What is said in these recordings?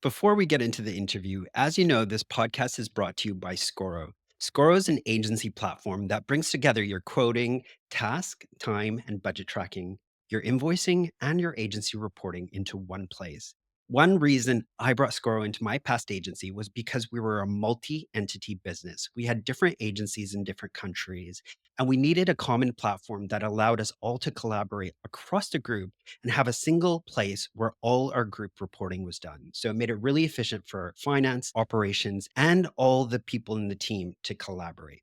Before we get into the interview, as you know, this podcast is brought to you by Scoro. Scoro is an agency platform that brings together your quoting, task, time, and budget tracking, your invoicing, and your agency reporting into one place. One reason I brought Scoro into my past agency was because we were a multi entity business. We had different agencies in different countries, and we needed a common platform that allowed us all to collaborate across the group and have a single place where all our group reporting was done. So it made it really efficient for finance, operations, and all the people in the team to collaborate.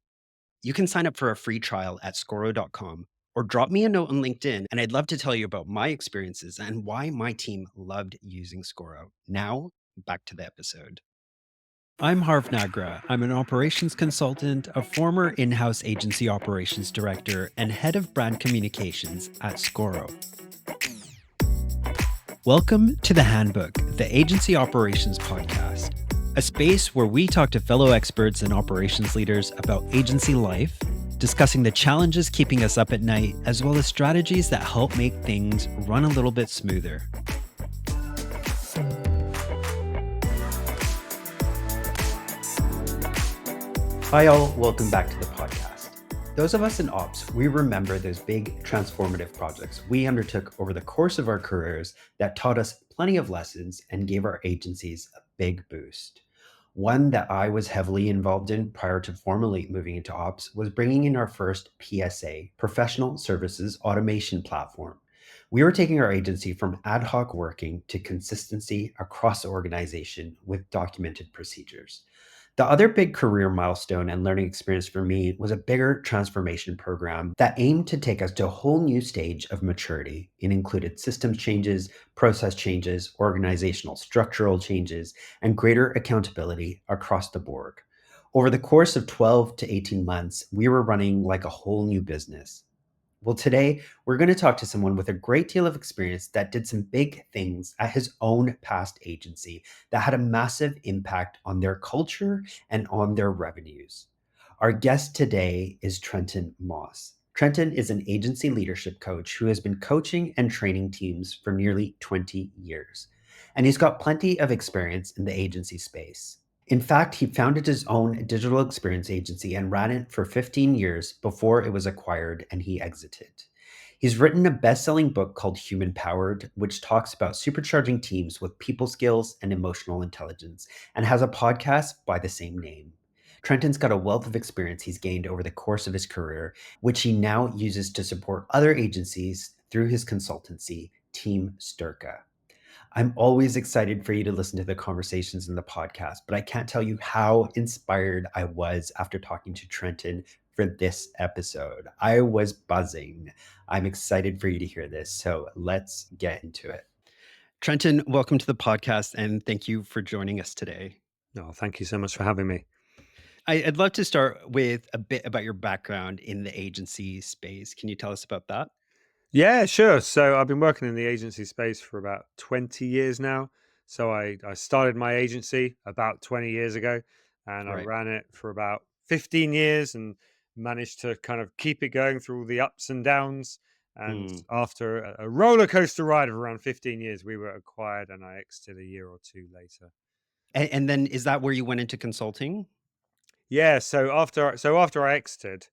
You can sign up for a free trial at scoro.com or drop me a note on LinkedIn, and I'd love to tell you about my experiences and why my team loved using Scoro. Now, back to the episode. I'm Harv Nagra. I'm an operations consultant, a former in house agency operations director, and head of brand communications at Scoro. Welcome to The Handbook, the Agency Operations Podcast, a space where we talk to fellow experts and operations leaders about agency life, discussing the challenges keeping us up at night, as well as strategies that help make things run a little bit smoother. Hi, all. Welcome back to the podcast. Those of us in ops, we remember those big transformative projects we undertook over the course of our careers that taught us plenty of lessons and gave our agencies a big boost. One that I was heavily involved in prior to formally moving into ops was bringing in our first PSA, Professional Services Automation Platform. We were taking our agency from ad hoc working to consistency across the organization with documented procedures. The other big career milestone and learning experience for me was a bigger transformation program that aimed to take us to a whole new stage of maturity. It included systems changes, process changes, organizational structural changes, and greater accountability across the board. Over the course of 12 to 18 months, we were running like a whole new business. Well, today we're going to talk to someone with a great deal of experience that did some big things at his own past agency that had a massive impact on their culture and on their revenues. Our guest today is Trenton Moss. Trenton is an agency leadership coach who has been coaching and training teams for nearly 20 years, and he's got plenty of experience in the agency space. In fact, he founded his own digital experience agency and ran it for 15 years before it was acquired and he exited. He's written a best-selling book called Human Powered, which talks about supercharging teams with people skills and emotional intelligence, and has a podcast by the same name. Trenton's got a wealth of experience he's gained over the course of his career, which he now uses to support other agencies through his consultancy, Team Sturka. I'm always excited for you to listen to the conversations in the podcast, but I can't tell you how inspired I was after talking to Trenton for this episode. I was buzzing. I'm excited for you to hear this. So let's get into it. Trenton, welcome to the podcast and thank you for joining us today. Oh, thank you so much for having me. I'd love to start with a bit about your background in the agency space. Can you tell us about that? Yeah, sure. So I've been working in the agency space for about 20 years now. So I started my agency about 20 years ago and I Right. ran it for about 15 years and managed to kind of keep it going through all the ups and downs. And Mm. after a roller coaster ride of around 15 years, we were acquired and I exited a year or two later. And then is that where you went into consulting? Yeah, so after I exited,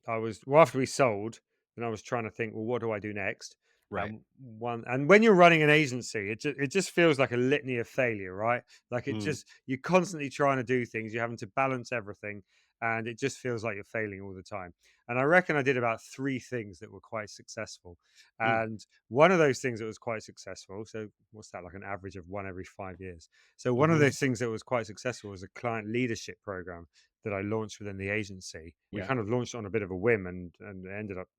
after we sold, then I was trying to think, well, what do I do next? Right. And when you're running an agency, it just feels like a litany of failure, right? Like Mm. you're constantly trying to do things, you're having to balance everything, and it just feels like you're failing all the time. And I reckon I did about three things that were quite successful. Mm. And one of those things that was quite successful, so what's that, like an average of one every 5 years? So one of Hmm. those things that was quite successful was a client leadership program that I launched within the agency. We Yeah. kind of launched on a bit of a whim and it ended up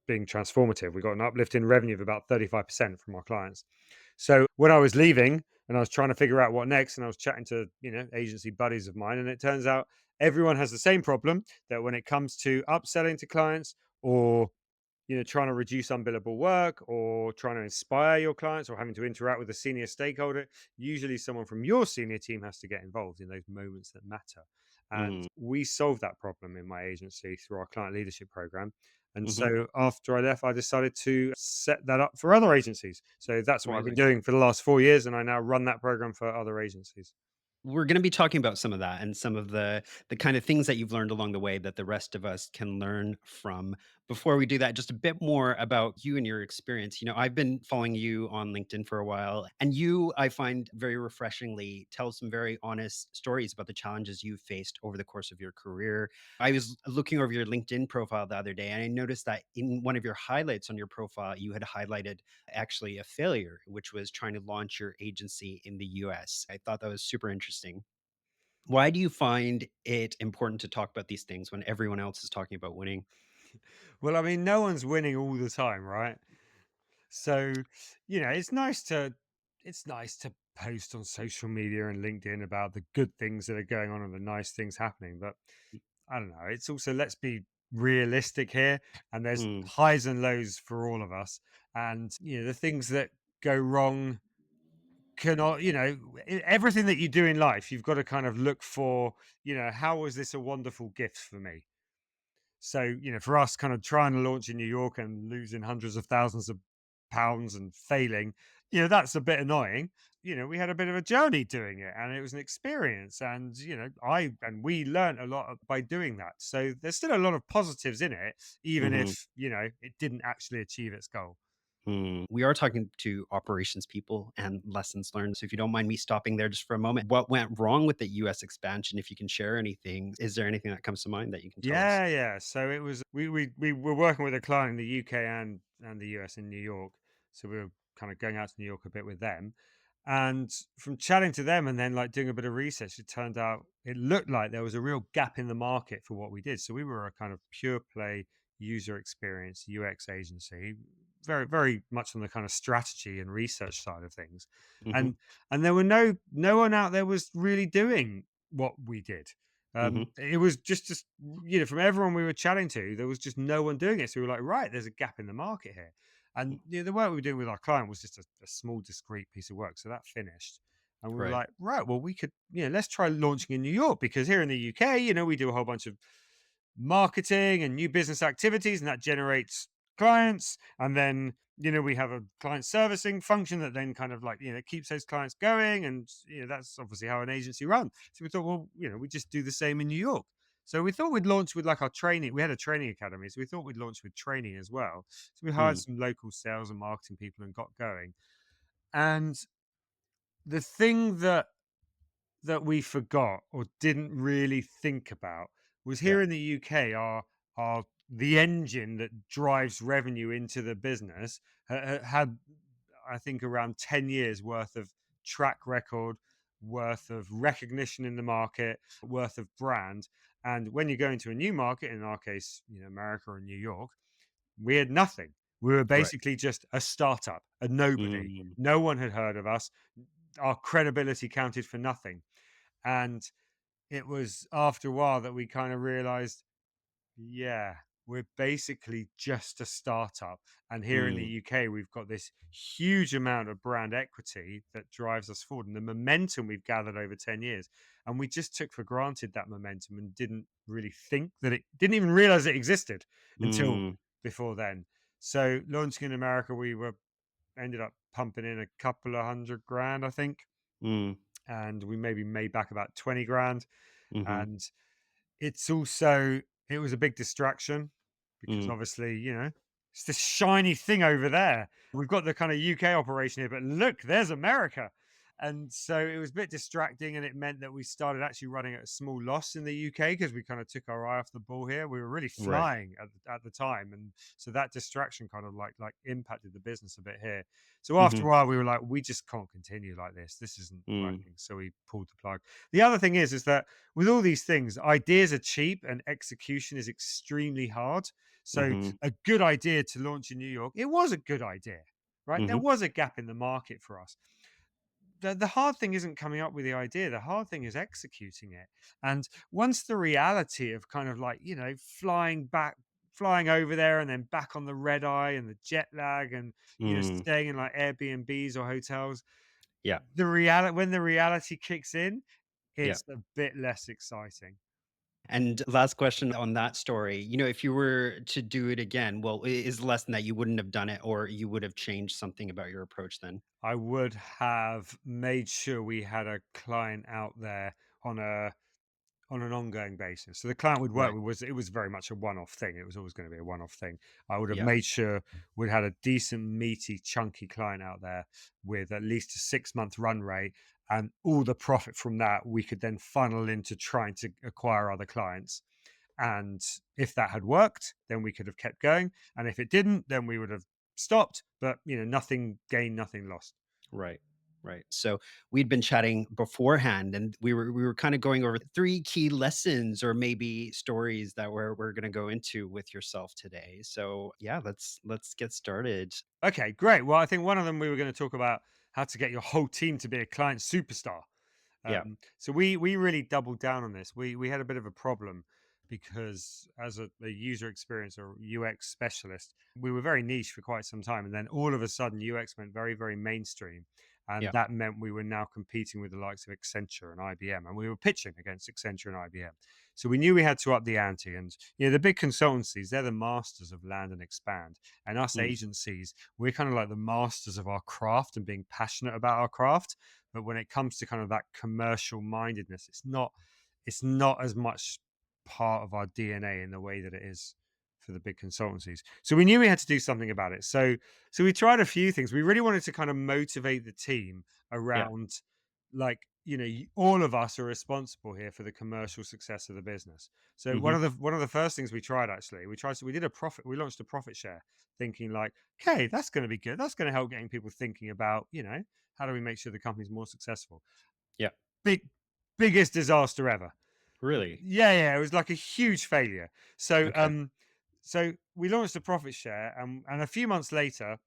being transformative. We got an uplift in revenue of about 35% from our clients. So when I was leaving and I was trying to figure out what next, and I was chatting to, agency buddies of mine, and it turns out everyone has the same problem that when it comes to upselling to clients or trying to reduce unbillable work or trying to inspire your clients or having to interact with a senior stakeholder, usually someone from your senior team has to get involved in those moments that matter. And Mm. we solved that problem in my agency through our client leadership program. And Hmm. so after I left, I decided to set that up for other agencies. So that's what I've been Amazing. doing for the last 4 years, and I now run that program for other agencies. We're going to be talking about some of that and some of the kind of things that you've learned along the way that the rest of us can learn from. Before we do that, just a bit more about you and your experience. I've been following you on LinkedIn for a while, and you, I find very refreshingly, tell some very honest stories about the challenges you've faced over the course of your career. I was looking over your LinkedIn profile the other day, and I noticed that in one of your highlights on your profile, you had highlighted actually a failure, which was trying to launch your agency in the US. I thought that was super interesting. Why do you find it important to talk about these things when everyone else is talking about winning? Well, I mean, no one's winning all the time, right? So, it's nice to post on social media and LinkedIn about the good things that are going on and the nice things happening. But I don't know. It's also, let's be realistic here, and there's Mm, highs and lows for all of us. And the things that go wrong cannot, everything that you do in life, you've got to kind of look for, how was this a wonderful gift for me? So, for us, kind of trying to launch in New York and losing hundreds of thousands of pounds and failing, that's a bit annoying. We had a bit of a journey doing it, and it was an experience. And, we learned a lot by doing that. So there's still a lot of positives in it, even mhm, if, it didn't actually achieve its goal. We are talking to operations people and lessons learned. So if you don't mind me stopping there just for a moment, what went wrong with the US expansion? If you can share anything, is there anything that comes to mind that you can tell us? Yeah, yeah. So it was we were working with a client in the UK and the US in New York. So we were kind of going out to New York a bit with them. And from chatting to them and then like doing a bit of research, it turned out it looked like there was a real gap in the market for what we did. So we were a kind of pure play user experience UX agency, very, very much on the kind of strategy and research side of things. Mhm, And there were no one out there was really doing what we did. mhm, It was just from everyone we were chatting to, there was just no one doing it. So we were like, right, there's a gap in the market here. And the work we were doing with our client was just a small, discrete piece of work. So that finished. And we were right. like, right, well, we could, let's try launching in New York because here in the UK, we do a whole bunch of marketing and new business activities, and that generates clients. And then, we have a client servicing function that then kind of like, keeps those clients going. And, that's obviously how an agency runs. So we thought, well, we just do the same in New York. So we thought we'd launch with like our training. We had a training academy. So we thought we'd launch with training as well. So we hired Mm, some local sales and marketing people and got going. And the thing that we forgot or didn't really think about was yeah. here in the UK, our the engine that drives revenue into the business had, I think, around 10 years worth of track record, worth of recognition in the market, worth of brand. And when you go into a new market, in our case, America or New York, we had nothing. We were Right. basically just a startup, a nobody. Mm, No one had heard of us. Our credibility counted for nothing. And it was after a while that we kind of realized, yeah, we're basically just a startup. And here in the mm, UK, we've got this huge amount of brand equity that drives us forward and the momentum we've gathered over 10 years. And we just took for granted that momentum and didn't really think that it didn't even realize it existed until mm, before then. So launching in America, we were ended up pumping in a couple of hundred grand, I think. mm, And we maybe made back about 20 grand. mhm, And it's also it was a big distraction because mm, obviously, it's this shiny thing over there. We've got the kind of UK operation here, but look, there's America. And so it was a bit distracting, and it meant that we started actually running at a small loss in the UK because we kind of took our eye off the ball here. We were really right. flying at the time, and so that distraction kind of like impacted the business a bit here. So after Mhm, a while, we were like, we just can't continue like this. This isn't mm, working. So we pulled the plug. The other thing is that with all these things, ideas are cheap and execution is extremely hard. So mhm, a good idea to launch in New York, it was a good idea, right? There mhm, was a gap in the market for us. The hard thing isn't coming up with the idea. The hard thing is executing it. And once the reality of kind of like, flying over there and then back on the red eye and the jet lag and, mm, staying in like Airbnbs or hotels, yeah, the reality, when the reality kicks in, yeah. it's a bit less exciting. And last question on that story, if you were to do it again, well, is the lesson that you wouldn't have done it or you would have changed something about your approach then? I would have made sure we had a client out there on a on an ongoing basis. So the client we'd work Right. with was, it was very much a one-off thing. It was always going to be a one-off thing. I would have Yeah. made sure we'd had a decent, meaty, chunky client out there with at least a 6-month run rate, and all the profit from that we could then funnel into trying to acquire other clients. And if that had worked, then we could have kept going. And if it didn't, then we would have stopped. But nothing gained, nothing lost. Right. Right. So we'd been chatting beforehand and we were kind of going over three key lessons or maybe stories that we're going to go into with yourself today. So yeah, let's get started. Okay, great. Well, I think one of them we were going to talk about how to get your whole team to be a client superstar. Yeah. So we really doubled down on this. We had a bit of a problem because as a user experience or UX specialist, we were very niche for quite some time, and then all of a sudden UX went very very mainstream, and Yeah. that meant we were now competing with the likes of Accenture and IBM, and we were pitching against Accenture and IBM. So we knew we had to up the ante, and the big consultancies, they're the masters of land and expand, and us Mm, agencies, we're kind of like the masters of our craft and being passionate about our craft. But when it comes to kind of that commercial mindedness, it's not as much part of our DNA in the way that it is for the big consultancies. So we knew we had to do something about it. So we tried a few things. We really wanted to kind of motivate the team yeah. around, like, all of us are responsible here for the commercial success of the business. So one Hmm. of the first things we tried, actually, we did a profit, we launched a profit share, thinking like, okay, that's going to be good. That's going to help getting people thinking about, how do we make sure the company's more successful? Yeah. Big, biggest disaster ever. Really? Yeah, yeah, it was like a huge failure. So, Okay. so we launched a profit share, and a few months later,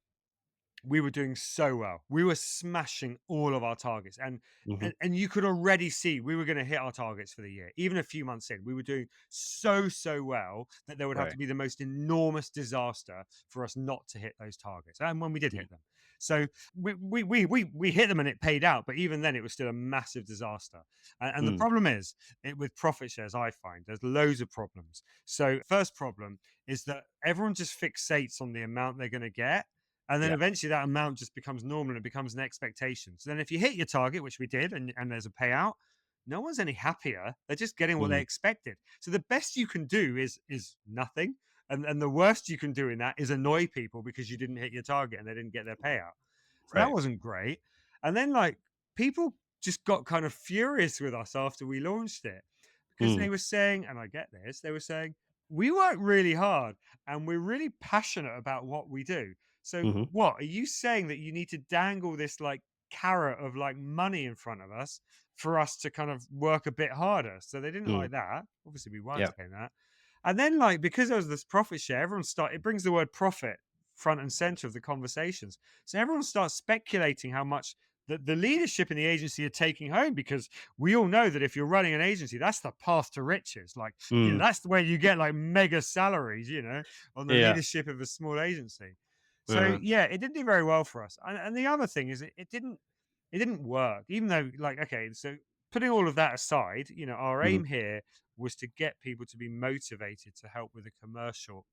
we were doing so well. We were smashing all of our targets, and Hmm. and you could already see we were going to hit our targets for the year. Even a few months in, we were doing so well that there would have Right. to be the most enormous disaster for us not to hit those targets. And when we did Mm, hit them, so we hit them and it paid out. But even then, it was still a massive disaster. And the mm, problem is, with profit shares, I find there's loads of problems. So first problem is that everyone just fixates on the amount they're going to get, and then yeah. eventually that amount just becomes normal and it becomes an expectation. So then if you hit your target, which we did, and there's a payout, no one's any happier. They're just getting what they Mm, expected. So the best you can do is nothing. And the worst you can do in that is annoy people because you didn't hit your target and they didn't get their payout. So that right. wasn't great. And then like people just got kind of furious with us after we launched it because Mm, they were saying, and I get this, they were saying, we work really hard and we're really passionate about what we do. So hmm. what are you saying, that you need to dangle this like carrot of like money in front of us for us to kind of work a bit harder? So they didn't Mm, like that. Obviously, we weren't yeah. saying that. And then like because there was this profit share, everyone started, it brings the word profit front and center of the conversations. So everyone starts speculating how much the leadership in the agency are taking home, because we all know that if you're running an agency, that's the path to riches. Like, Mm, that's the way you get like mega salaries, on the yeah. leadership of a small agency. So Uh-huh. yeah, it didn't do very well for us. And the other thing is, it didn't work, even though, like, okay, so putting all of that aside, our Mhm, aim here was to get people to be motivated to help with the commercial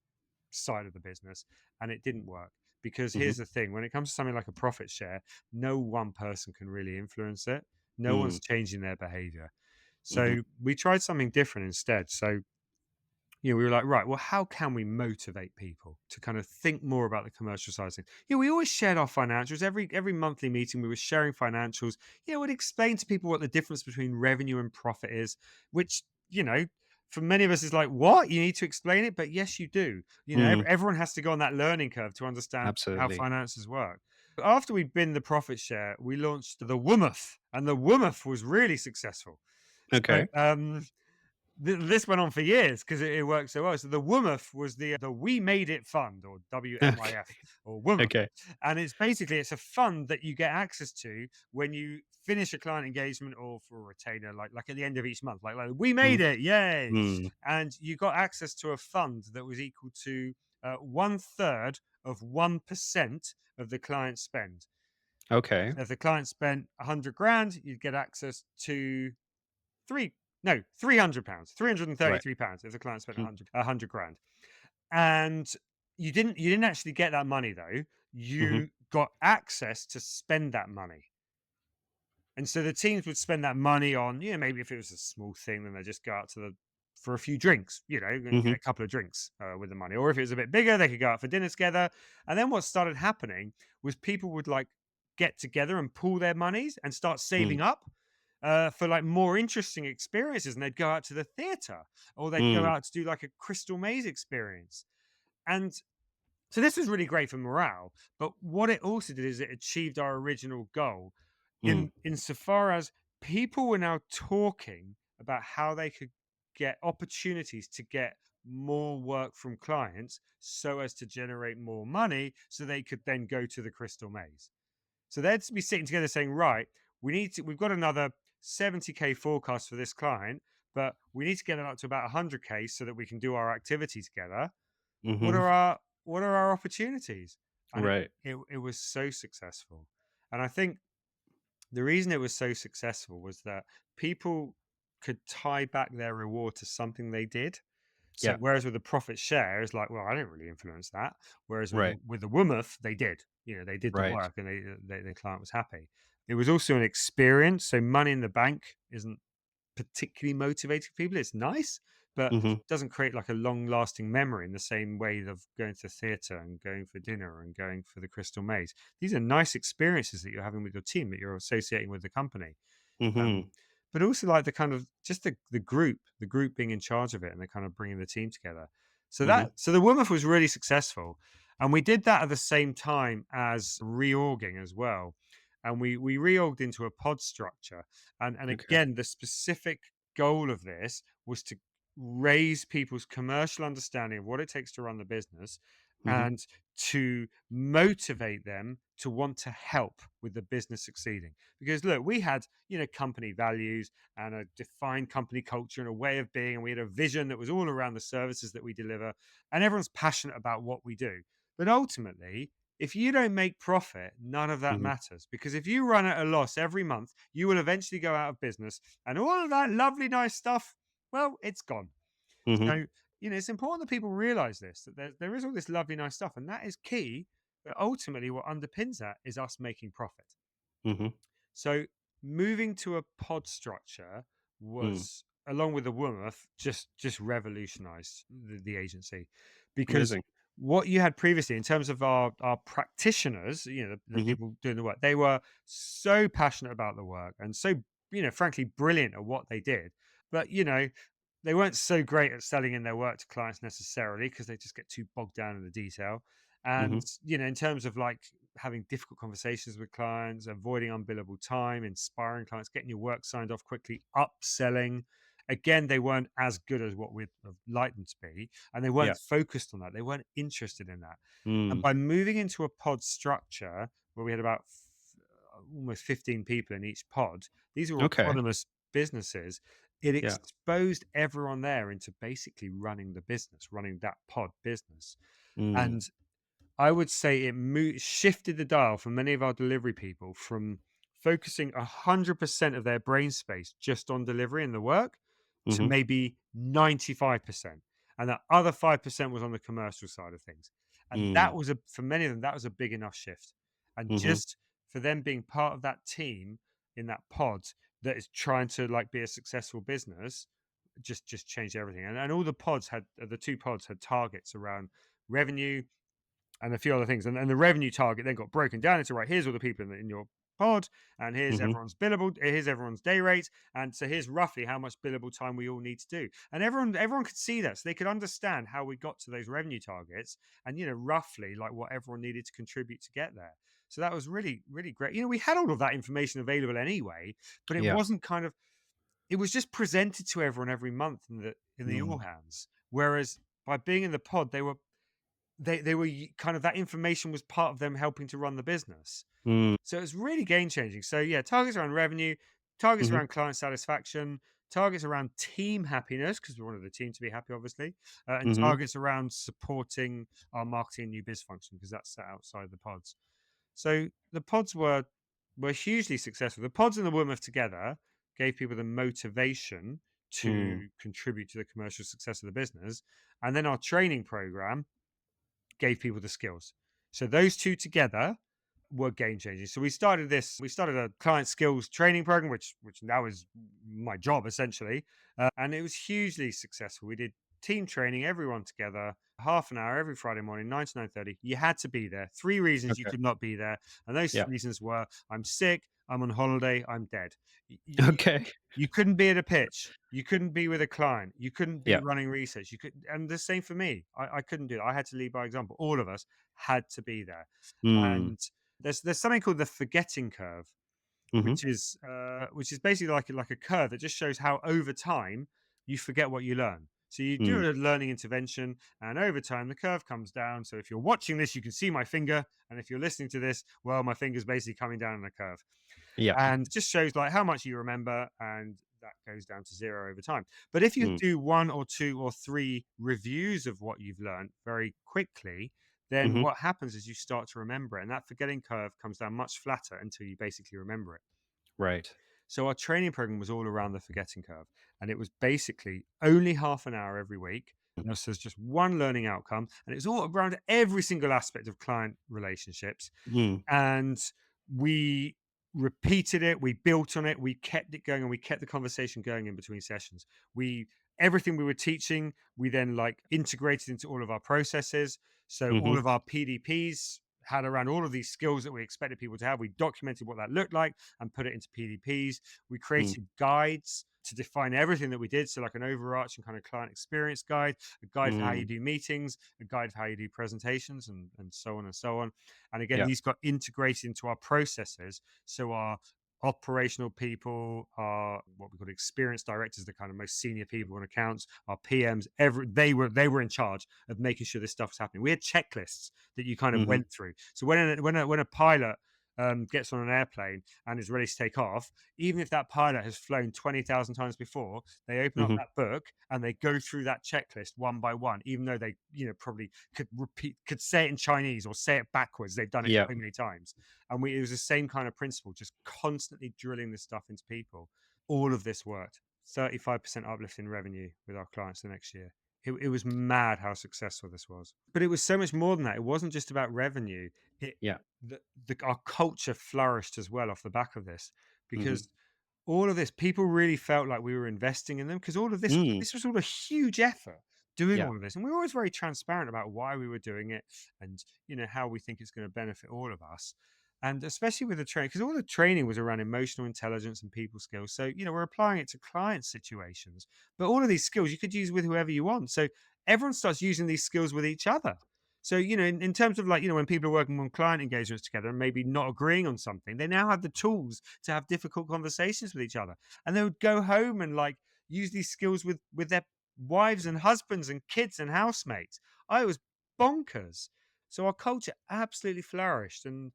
side of the business, and it didn't work. Because mhm, here's the thing, when it comes to something like a profit share, no one person can really influence it. No mm, one's changing their behavior. mhm, So we tried something different instead. So we were like, right, well, how can we motivate people to kind of think more about the commercial side of things? We always shared our financials. Every monthly meeting, we were sharing financials. We'd explain to people what the difference between revenue and profit is, which, for many of us is like, what? You need to explain it? But yes, you do. mm, Everyone has to go on that learning curve to understand how absolutely. finances work. After we'd been the profit share, we launched the Woomuff, and the Woomuff was really successful. So, Okay. this went on for years because it worked so well. So the WMF was the We Made It Fund, or Okay. WMIF, or WMF, Okay. and it's a fund that you get access to when you finish a client engagement or for a retainer, like at the end of each month, like we made Mhm, it, yay! mm, And you got access to a fund that was equal to 1/3 of 1% of the client spend. okay. So if the client spent 100 grand, you'd get access to 3 No, £300, Right. £333 if the client spent Mhm. 100 grand. And you didn't actually get that money though. Mhm. You got access to spend that money. And so the teams would spend that money on, maybe if it was a small thing, then they just go out to the for a few drinks, and get Mhm. a couple of drinks with the money. Or if it was a bit bigger, they could go out for dinner together. And then what started happening was people would like get together and pool their monies and start Mm. saving up for like more interesting experiences. And they'd go out to the theater or they'd go Mm. out to do like a crystal maze experience. And so this was really great for morale, but what it also did is it achieved our original goal Mm. in insofar as people were now talking about how they could get opportunities to get more work from clients so as to generate more money so they could then go to the crystal maze. So they'd be sitting together saying, right, we've got another 70K forecast for this client, but we need to get it up to about 100K so that we can do our activity together. What Mhm. are our what are our opportunities? And it Right. it it was so successful. And I think the reason it was so successful was that people could tie back their reward to something they did. So Yeah. whereas with the profit share, it's like, well, I didn't really influence that. Whereas with Right. the Woomuth, they did. They did the Right. work, and the client was happy. It was also an experience. So money in the bank isn't particularly motivating people. It's nice, but Mhm. doesn't create like a long lasting memory in the same way of going to theatre and going for dinner and going for the Crystal Maze. These are nice experiences that you're having with your team that you're associating with the company. Mhm. Um, but also like the kind of just the group being in charge of it and the kind of bringing the team together. So Mhm. the Womaf was really successful, and we did that at the same time as reorging as well, and we reorged into a pod structure, and Okay. again the specific goal of this was to raise people's commercial understanding of what it takes to run the business Mhm. and to motivate them to want to help with the business succeeding. Because look, we had, company values and a defined company culture and a way of being, and we had a vision that was all around the services that we deliver, and everyone's passionate about what we do. But ultimately, if you don't make profit, none of that Mhm. matters. Because if you run at a loss every month, you will eventually go out of business, and all of that lovely, nice stuff, well, it's gone. Mhm. So, it's important that people realize this, that there is all this lovely, nice stuff, and that is key. But ultimately, what underpins that is us making profit. Mhm. So moving to a pod structure Mm. was, along with the Woomuth, just revolutionized the agency, because Amazing. what you had previously in terms of our practitioners, the Mhm. people doing the work, they were so passionate about the work and so, frankly, brilliant at what they did. But they weren't so great at selling in their work to clients necessarily because they just get too bogged down in the detail. And Mhm. in terms of like having difficult conversations with clients, avoiding unbillable time, inspiring clients, getting your work signed off quickly, upselling. Again, they weren't as good as what we'd have liked them to be, and they Yeah. weren't focused on that. They weren't interested in that. And Mm. by moving into a pod structure where we had about almost 15 people in each pod, these are Okay. autonomous businesses. It Yeah. exposed everyone there into basically running the business, running that pod business. Mm. And I would say it shifted the dial for many of our delivery people from focusing 100% of their brain space just on delivery and the work to Mhm. maybe 95%. And that other 5% was on the commercial side of things. And Mm. that was for many of them, that was a big enough shift. And Mhm. just for them being part of that team in that pod that is trying to like be a successful business just changed everything. And all the two pods had targets around revenue and a few other things. And the revenue target then got broken down into, right, here's all the people in your pod, and here's Mhm. everyone's billable, here's everyone's day rate, and so here's roughly how much billable time we all need to do. And everyone could see that, so they could understand how we got to those revenue targets, and roughly like what everyone needed to contribute to get there. So that was really, really great. We had all of that information available anyway, but it Yeah. wasn't kind of it was just presented to everyone every month in the all Mm. hands. Whereas by being in the pod, they were kind of that information was part of them helping to run the business. Mm. So it's really game changing. So yeah, targets around revenue, targets Mhm. around client satisfaction, targets around team happiness because we wanted the team to be happy, obviously, and Mhm. targets around supporting our marketing and new biz function because that's set outside the pods. So the pods were hugely successful. The pods and the Womaf together gave people the motivation Mm. to contribute to the commercial success of the business. And then our training program gave people the skills. So those two together were game changing. So we started a client skills training program, which now is my job essentially. And it was hugely successful. We did team training, everyone together, half an hour every Friday morning, 9 to 9:30. You had to be there. Three reasons you Okay. could not be there. And those Yeah. reasons were I'm sick, I'm on holiday, I'm dead. Okay. You couldn't be at a pitch. You couldn't be with a client. You couldn't be Yeah. running research. You could, and the same for me. I couldn't do it. I had to lead by example. All of us had to be there. Mm. And there's something called the forgetting curve, Mhm. which is basically like a curve that just shows how over time you forget what you learn. So you do Mm. a learning intervention, and over time the curve comes down. So if you're watching this, you can see my finger, and if you're listening to this, well, my finger's basically coming down on a curve, Yeah. and just shows like how much you remember, and that goes down to zero over time. But if you Mm. do one or two or three reviews of what you've learned very quickly, then Mhm. what happens is you start to remember it, and that forgetting curve comes down much flatter until you basically remember it. Right. So our training program was all around the forgetting curve, and it was basically only half an hour every week. And so there's just one learning outcome, and it's all around every single aspect of client relationships. Mm. And we repeated it, we built on it, we kept it going, and we kept the conversation going in between sessions. We Everything we were teaching, we then like integrated into all of our processes. So all Mhm. of our PDPs had around all of these skills that we expected people to have. We documented what that looked like and put it into PDPs. We Mm. created guides to define everything that we did. So, like an overarching kind of client experience guide, a guide for how you Mm. do meetings, a guide for how you do presentations, and so on and so on. And again, Yeah. these got integrated into our processes. So, our operational people, our what we call experienced directors, the kind of most senior people in accounts, our PMs, they were in charge of making sure this stuff was happening. We had checklists that you kind of Mhm. went through. So when a pilot gets on an airplane and is ready to take off, even if that pilot has flown 20,000 times before, they open up Mhm. that book and they go through that checklist one by one, even though they, probably could say it in Chinese or say it backwards. They've done it Yeah. so many times. And it was the same kind of principle, just constantly drilling this stuff into people. All of this worked. 35% uplift in revenue with our clients the next year. It was mad how successful this was. But it was so much more than that. It wasn't just about revenue. It Yeah. Our culture flourished as well off the back of this, Mhm. because all of this, people really felt like we were investing in them, because all of this Mm. this was all a huge effort doing Yeah. all of this, and we were always very transparent about why we were doing it, and how we think it's going to benefit all of us. And especially with the training, because all the training was around emotional intelligence and people skills. So we're applying it to client situations, but all of these skills you could use with whoever you want. So everyone starts using these skills with each other. So, in terms of like, when people are working on client engagements together and maybe not agreeing on something, they now have the tools to have difficult conversations with each other. And they would go home and like use these skills with their wives and husbands and kids and housemates. I was bonkers. So our culture absolutely flourished. And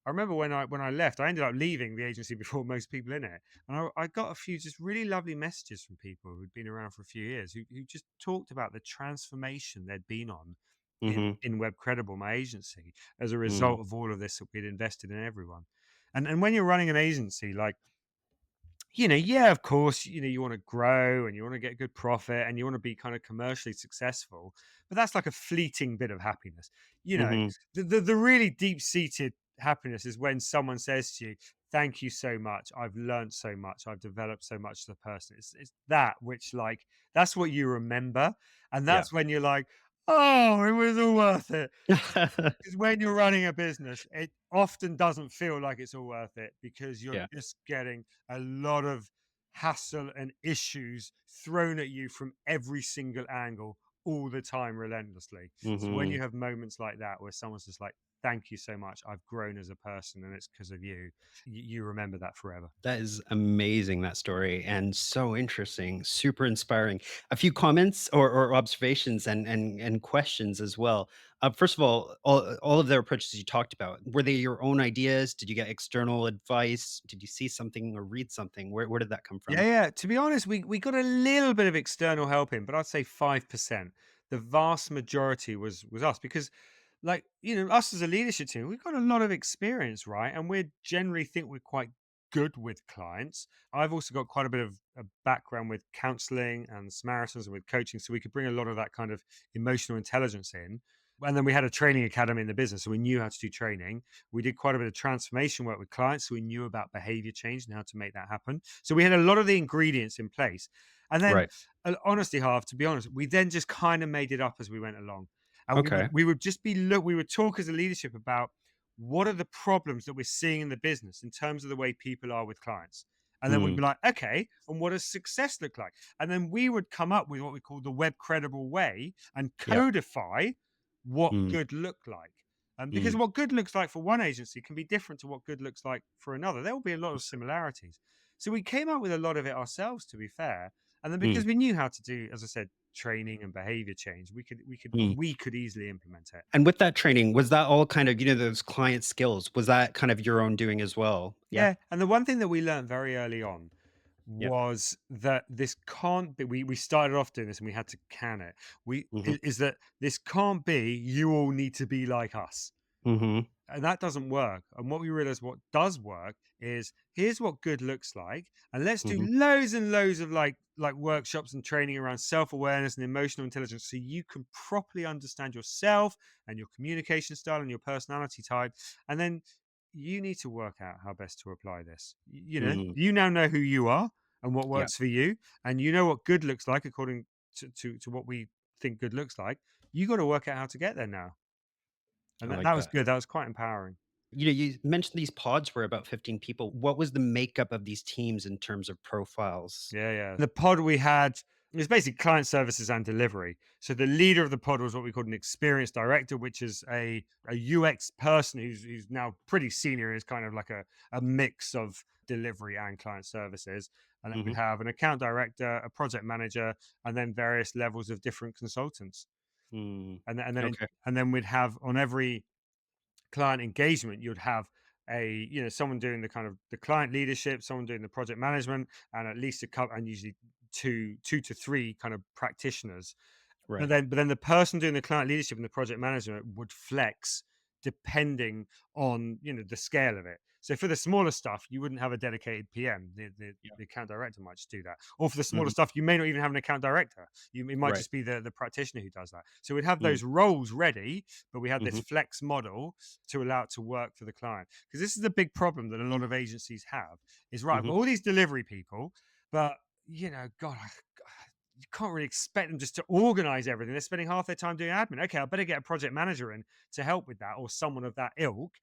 I remember when I left, I ended up leaving the agency before most people in it, and I got a few just really lovely messages from people who'd been around for a few years who just talked about the transformation they'd been on in Mhm. in Web Credible, my agency, as a Mm. result of all of this that we'd invested in everyone. And when you're running an agency, like, yeah, of course, you want to grow and you want to get good profit and you want to be kind of commercially successful, but that's like a fleeting bit of happiness. You know, Mhm. the really deep seated happiness is when someone says to you, "Thank you so much. I've learned so much. I've developed so much as a person." It's that which, like, that's what you remember. And Yeah. that's when you're like, "Oh, it was all worth it." Because when you're running a business, it often doesn't feel like it's all worth it, because you're Yeah. just getting a lot of hassle and issues thrown at you from every single angle all the time relentlessly. So when you Mhm. have moments like that where someone's just like, "Thank you so much. I've grown as a person and it's because of you." You remember that forever. That is amazing, that story, and so interesting, super inspiring. A few comments or observations and questions as well. First of all of the approaches you talked about, were they your own ideas? Did you get external advice? Did you see something or read something? Where did that come Yeah, from? yeah. To be honest, we got a little bit of external help in, but I'd say 5%. The vast majority was us, because, like, us as a leadership team, we've got a lot of experience, right? And we generally think we're quite good with clients. I've also got quite a bit of a background with counseling and Samaritans and with coaching, so we could bring a lot of that kind of emotional intelligence in. And then we had a training academy in the business, so we knew how to do training. We did quite a bit of transformation work with clients, so we knew about behavior change and how to make that happen. So we had a lot of the ingredients in place. And then, Right. honestly, Harv, to be honest, we then just kind of made it up as we went along. And we would Okay. we would just be look we would talk as a leadership about what are the problems that we're seeing in the business in terms of the way people are with clients. And then we'd Mm, be like, okay, and what does success look like? And then we would come up with what we call the web credible way and yeah. codify what Mm, good looked like. Because mm, what good looks like for one agency can be different to what good looks like for another. There will be a lot of yes. similarities. So we came up with a lot of it ourselves, to be fair. And then Mm, because we knew how to do, as I said, training and behavior change, mm. we could easily implement it. And with that training, was that all kind of, those client skills? Was that kind of your own doing as well? Yeah. Yeah, and the one thing that we learned very early on Yeah. was that this can't be. We started off doing this, and we had to can it. Hmm. Is that this can't be. You all need to be like us, Hmm. and that doesn't work. And what we realized, what does work, is here's what good looks like, and let's do Hmm. loads and loads of like workshops and training around self awareness and emotional intelligence, so you can properly understand yourself and your communication style and your personality type, and then you need to work out how best to apply this. Hmm. You now know who you are and what Yeah. works for you, and you know what good looks like according to what we think good looks like. You got to work out how to get there now, and I that, like that was that. good. That was quite empowering. You mentioned these pods were about 15 people. What was the makeup of these teams in terms of profiles? Yeah, yeah. The pod we had was basically client services and delivery. So the leader of the pod was what we called an experience director, which is a UX person who's now pretty senior, is kind of like a mix of delivery and client services. And then we'd Hmm. have an account director, a project manager, and then various levels of different consultants. Mm. And Okay. then we'd have on every client engagement, you'd have someone doing the kind of the client leadership, someone doing the project management, and at least a couple, and usually two to three kind of practitioners. Right. But then the person doing the client leadership and the project management would flex depending on the scale of it. So for the smaller stuff, you wouldn't have a dedicated PM. Yeah. The account director might just do that. Or for the smaller Hmm. stuff, you may not even have an account director. It might Right. just be the practitioner who does that. So we'd have Mm. those roles ready, but we had this Hmm. flex model to allow it to work for the client. Because this is the big problem that a lot of agencies have is right, I've Hmm. got all these delivery people, but God, you can't really expect them just to organize everything. They're spending half their time doing admin. Okay, I better get a project manager in to help with that or someone of that ilk.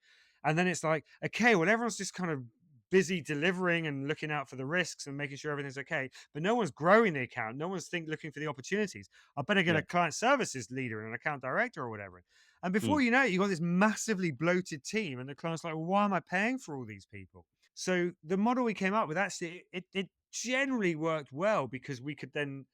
And then it's like, okay, well, everyone's just kind of busy delivering and looking out for the risks and making sure everything's okay. But no one's growing the account. No one's looking for the opportunities. I better get Yeah. a client services leader and an account director or whatever. And Mm. before you know it, you've got this massively bloated team. And the client's like, well, why am I paying for all these people? So the model we came up with actually, it generally worked well because we could then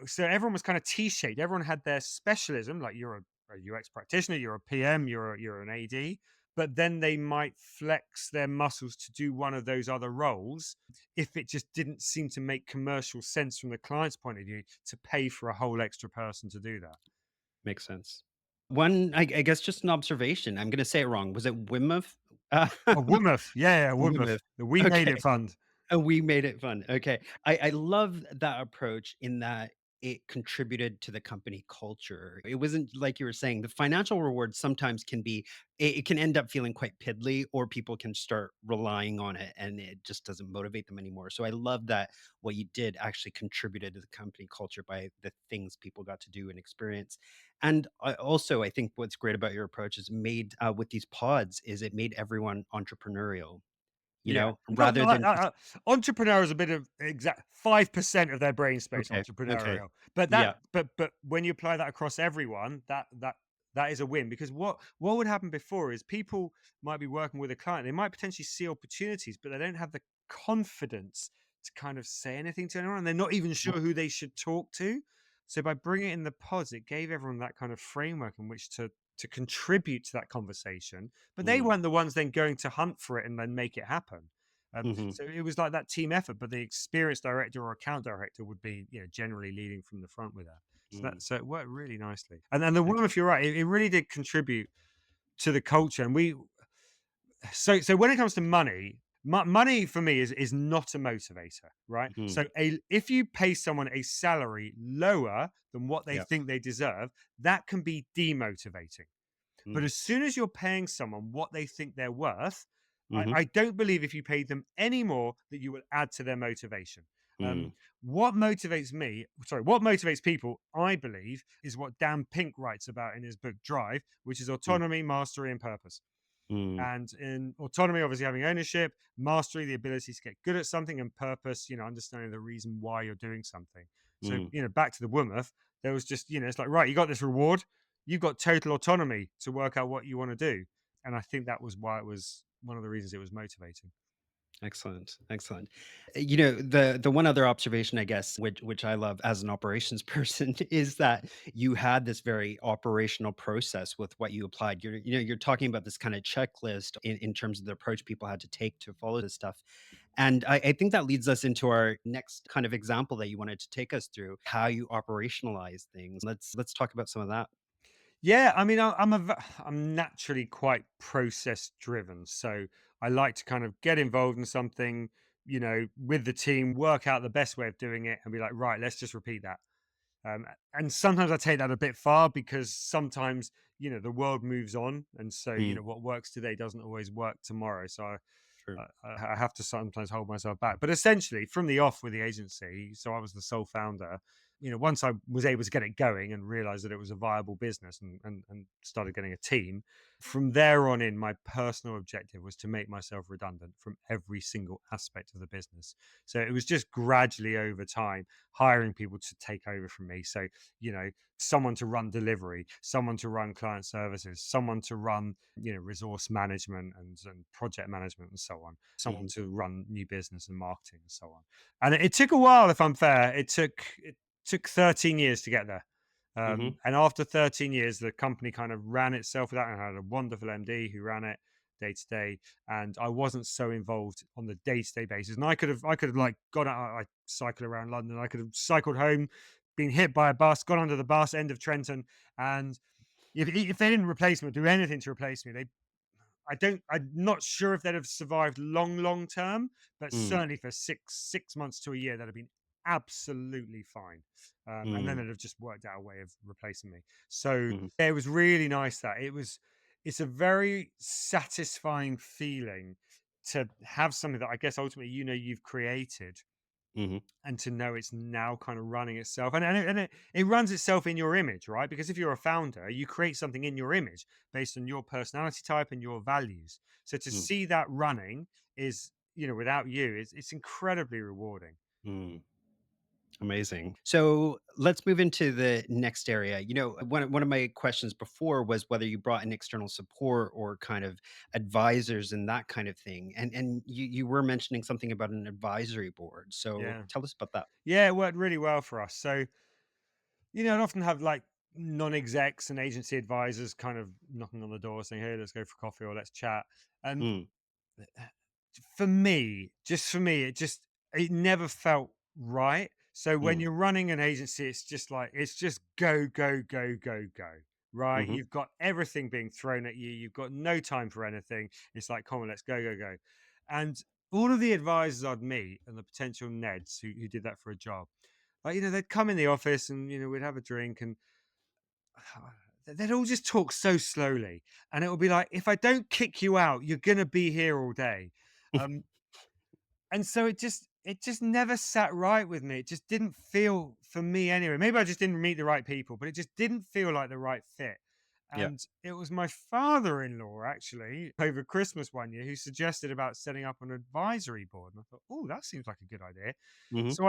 so everyone was kind of T-shaped. Everyone had their specialism, like you're a UX practitioner, you're a PM, you're an AD, but then they might flex their muscles to do one of those other roles if it just didn't seem to make commercial sense from the client's point of view to pay for a whole extra person to do that. Makes sense. One, I guess just an observation. I'm gonna say it wrong. Was it Wimmuth? Oh, Woodmouth, yeah, yeah, Woodmouth. Wimmuth. We made Okay. it fun. We made it fun. Okay. I love that approach in that it contributed to the company culture. It wasn't like you were saying, the financial rewards sometimes can be it can end up feeling quite piddly, or people can start relying on it and it just doesn't motivate them anymore. So I love that what you did actually contributed to the company culture by the things people got to do and experience. And I think what's great about your approach is made with these pods is it made everyone entrepreneurial, Yeah. Not rather like than just entrepreneur is a bit of exact 5% of their brain space okay, okay. entrepreneurial. But Yeah. when you apply that across everyone, that is a win because what would happen before is people might be working with a client. They might potentially see opportunities, but they don't have the confidence to kind of say anything to anyone. And they're not even Mhm, sure who they should talk to. So by bringing it in the pods, it gave everyone that kind of framework in which to contribute to that conversation, but they mm, weren't the ones then going to hunt for it and then make it happen. mhm, So it was like that team effort, but the experienced director or account director would be, generally leading from the front with that. mm, So it worked really nicely. And the I one, if you're right, it really did contribute to the culture. And we, so when it comes to money, Money for me is not a motivator, right? Mm, So if you pay someone a salary lower than what they yeah. think they deserve, that can be demotivating. But Mm, as soon as you're paying someone what they think they're worth, hmm. I don't believe if you paid them any more that you will add to their motivation. Um, Mm, what motivates people, I believe, is what Dan Pink writes about in his book Drive, which is mm, autonomy, mastery, and purpose. mm, And in autonomy, obviously having ownership, mastery, the ability to get good at something, and purpose, understanding the reason why you're doing something. So, mm. back to the Womouth, there was just, it's like, right, you got this reward, you've got total autonomy to work out what you want to do. And I think that was why it was one of the reasons it was motivating. Excellent, excellent. The one other observation, I guess, which I love as an operations person, is that you had this very operational process with what you applied. You're talking about this kind of checklist in terms of the approach people had to take to follow this stuff. And I think that leads us into our next kind of example that you wanted to take us through, how you operationalize things. Let's talk about some of that. Yeah, I mean, I'm naturally quite process driven, so I like to kind of get involved in something, with the team, work out the best way of doing it, and be like, right, let's just repeat that. And sometimes I take that a bit far because sometimes the world moves on, and so Mm, what works today doesn't always work tomorrow. So true. I have to sometimes hold myself back. But essentially, from the off with the agency, so I was the sole founder. Once I was able to get it going and realize that it was a viable business, and started getting a team, from there on in, my personal objective was to make myself redundant from every single aspect of the business. So it was just gradually over time hiring people to take over from me. So, someone to run delivery, someone to run client services, someone to run, resource management and project management and so on, someone Hmm. to run new business and marketing and so on. And it took a while, if I'm fair. It took 13 years to get there. Hmm. And after 13 years, the company kind of ran itself without, and had a wonderful MD who ran it day to day, and I wasn't so involved on the day to day basis. And I could have like got out. I cycle around London. I could have cycled home, been hit by a bus, got under the bus, end of Trenton, and if they didn't replace me or do anything to replace me, I'm not sure if they'd have survived long term, but Mm, certainly for six months to a year, that'd have been absolutely fine. And then mm, they'd have just worked out a way of replacing me. So mhm, yeah, it was really nice that it's a very satisfying feeling to have something that I guess ultimately you've created, mhm, and to know it's now kind of running itself, and it runs itself in your image, right? Because if you're a founder, you create something in your image based on your personality type and your values. So to mm, see that running is, without you, it's incredibly rewarding. mm. Amazing. So let's move into the next area. One of my questions before was whether you brought in external support or kind of advisors and that kind of thing. And you were mentioning something about an advisory board. So Yeah, tell us about that. yeah, it worked really well for us. So I'd often have like non-execs and agency advisors kind of knocking on the door saying, hey, let's go for coffee or let's chat. And Mm, for me, just for me, it never felt right. So when mm, you're running an agency, it's just like it's just go, go, go, go, go. Right? mhm, You've got everything being thrown at you. You've got no time for anything. It's like, come on, let's go, go, go. And all of the advisors I'd meet and the potential Neds who did that for a job, like, they'd come in the office and, we'd have a drink, and they'd all just talk so slowly. And it would be like, if I don't kick you out, you're going to be here all day. Um, and so it just never sat right with me. It just didn't feel for me anyway. Maybe I just didn't meet the right people, but it just didn't feel like the right fit. yeah. And it was my father-in-law actually over Christmas one year who suggested about setting up an advisory board. And I thought, oh, that seems like a good idea. Mhm, So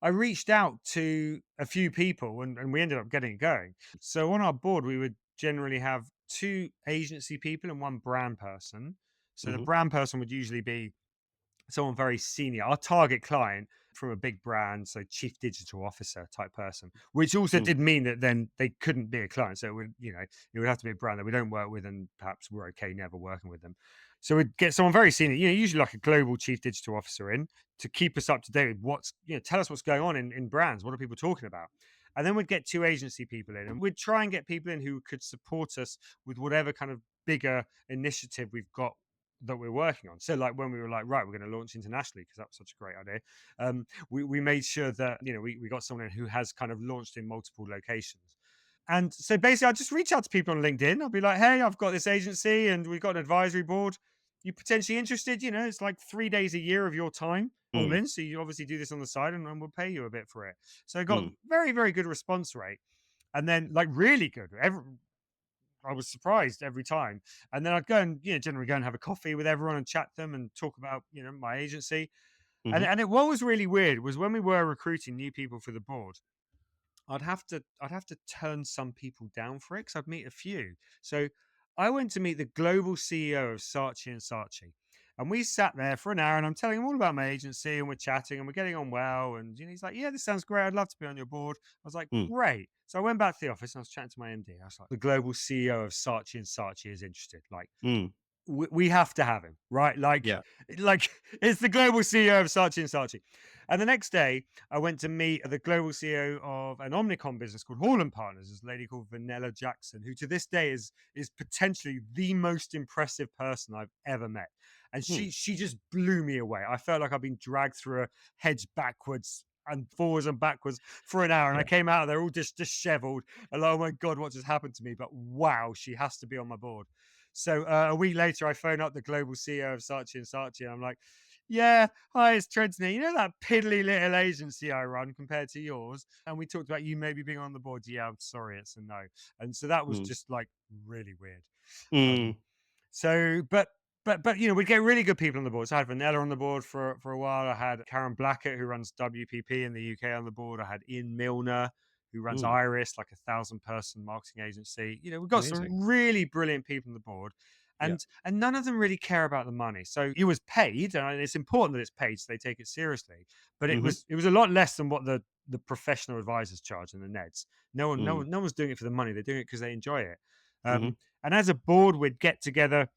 I reached out to a few people, and we ended up getting it going. So on our board, we would generally have two agency people and one brand person. So the mhm, brand person would usually be someone very senior, our target client from a big brand, so chief digital officer type person, which also mm, did mean that then they couldn't be a client. So it would have to be a brand that we don't work with, and perhaps we're okay never working with them. So we'd get someone very senior, usually like a global chief digital officer in to keep us up to date with tell us what's going on in brands. What are people talking about? And then we'd get two agency people in, and we'd try and get people in who could support us with whatever kind of bigger initiative we've got that we're working on. So like when we were like, right, we're going to launch internationally because that was such a great idea. We made sure that, we got someone in who has kind of launched in multiple locations. And so basically, I just reach out to people on LinkedIn. I'll be like, hey, I've got this agency and we've got an advisory board. You potentially interested? It's like 3 days a year of your time all Mm, in. So you obviously do this on the side and we'll pay you a bit for it. So I got mm, very, very good response rate. And then like really good. I was surprised every time. And then I'd go and, generally go and have a coffee with everyone and chat to them and talk about, my agency. And, mhm, what was really weird was when we were recruiting new people for the board, I'd have to turn some people down for it because I'd meet a few. So I went to meet the global CEO of Saatchi and Saatchi. And we sat there for an hour and I'm telling him all about my agency and we're chatting and we're getting on well. And he's like, yeah, this sounds great. I'd love to be on your board. I was like, mm, great. So I went back to the office and I was chatting to my MD. I was like, the global CEO of Saatchi and Saatchi is interested. Like, mm. we have to have him, right? Yeah. Like it's the global CEO of Saatchi and Saatchi. And the next day, I went to meet the global CEO of an Omnicom business called Hall and Partners, this lady called Vanilla Jackson, who to this day is potentially the most impressive person I've ever met. And Mm, she just blew me away. I felt like I've been dragged through a hedge backwards and forwards and backwards for an hour. And I yeah. came out of there all just disheveled. And oh my God, what just happened to me? But wow, she has to be on my board. So a week later, I phone up the global CEO of Saatchi and Saatchi, and I'm like, "Yeah, hi, it's Trenton here. You know that piddly little agency I run compared to yours?" And we talked about you maybe being on the board. Yeah, I'm sorry, it's a no. And so that was Mm, just like really weird. mm, Um, so, but we get really good people on the board. So I had Vanilla on the board for a while. I had Karen Blackett, who runs WPP in the UK, on the board. I had Ian Milner, who runs mm. Iris, like 1,000-person marketing agency. We've got Amazing. some really brilliant people on the board. Yeah. And none of them really care about the money. So it was paid, and it's important that it's paid, so they take it seriously. But it Mhm, was it was a lot less than what the professional advisors charge and the Neds. No one, no mm, one, no one's doing it for the money. They're doing it because they enjoy it. mhm, And as a board, we'd get together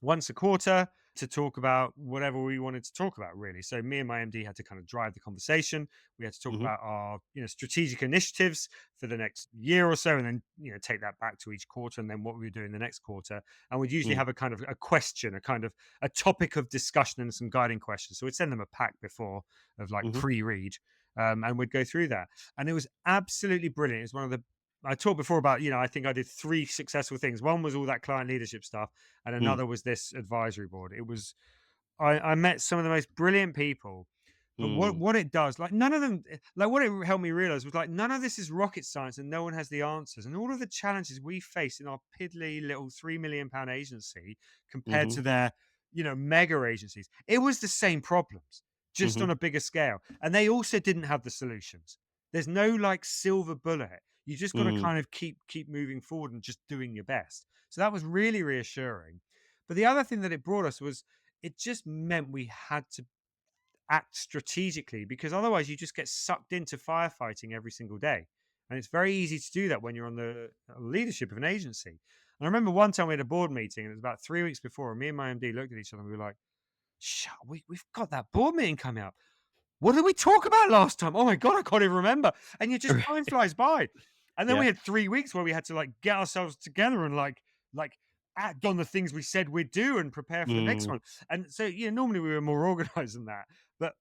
once a quarter to talk about whatever we wanted to talk about, really. So me and my MD had to kind of drive the conversation. We had to talk mhm, about our strategic initiatives for the next year or so, and then take that back to each quarter, and then what we would do in the next quarter. And we'd usually mm, have a kind of a question, a kind of a topic of discussion, and some guiding questions. So we'd send them a pack before of like mhm, pre-read, and we'd go through that. And it was absolutely brilliant. It's one of the I talked before about, I think I did three successful things. One was all that client leadership stuff, and mm, another was this advisory board. I met some of the most brilliant people, but what mm, what it does, like none of them, like what it helped me realize was like none of this is rocket science, and no one has the answers. And all of the challenges we face in our piddly little £3 million agency compared mhm, to their, mega agencies, it was the same problems, just on mhm, a bigger scale. And they also didn't have the solutions. There's no like silver bullet. You just got to mm, kind of keep moving forward and just doing your best. So that was really reassuring. But the other thing that it brought us was it just meant we had to act strategically, because otherwise you just get sucked into firefighting every single day. And it's very easy to do that when you're on the leadership of an agency. And I remember one time we had a board meeting, and it was about 3 weeks before, and me and my MD looked at each other and we were like, "Shut, we've got that board meeting coming up. What did we talk about last time? Oh my God, I can't even remember." And you just time flies by. And then we yeah, had 3 weeks where we had to like get ourselves together and like act on the things we said we'd do and prepare for the next mm, one. And so, normally we were more organized than that. But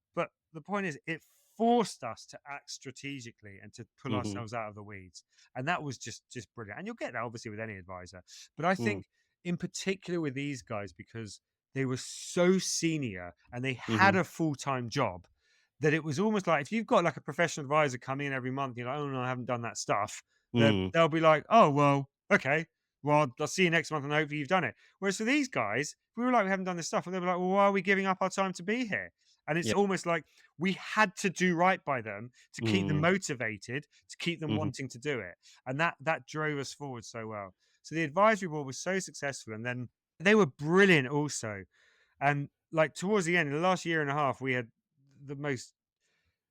the point is, it forced us to act strategically and to pull mhm, ourselves out of the weeds. And that was just brilliant. And you'll get that obviously with any advisor. But I mm, think in particular with these guys, because they were so senior and they had mhm, a full-time job, that it was almost like if you've got like a professional advisor coming in every month, you're like, "Oh no, I haven't done that stuff." mm, They'll be like, "Oh well, okay, well I'll see you next month and hopefully you've done it." Whereas for these guys, we were like, "We haven't done this stuff," and they were like, "Well, why are we giving up our time to be here?" And it's yeah, almost like we had to do right by them to keep them mm, motivated, to keep them mhm, wanting to do it, and that drove us forward so well. So the advisory board was so successful, and then they were brilliant also. And like towards the end, in the last year and a half, we had the most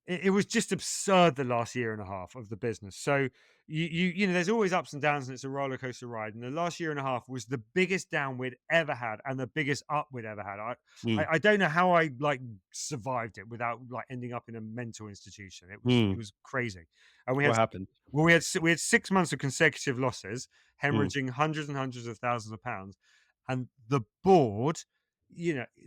it was just absurd, the last year and a half of the business. So there's always ups and downs, and it's a roller coaster ride. And the last year and a half was the biggest down we'd ever had, and the biggest up we'd ever had. mm, I don't know how I like survived it without like ending up in a mental institution. It mm. was crazy, and we had What happened? we had 6 months of consecutive losses, Mm, hemorrhaging hundreds and hundreds of thousands of pounds, and the board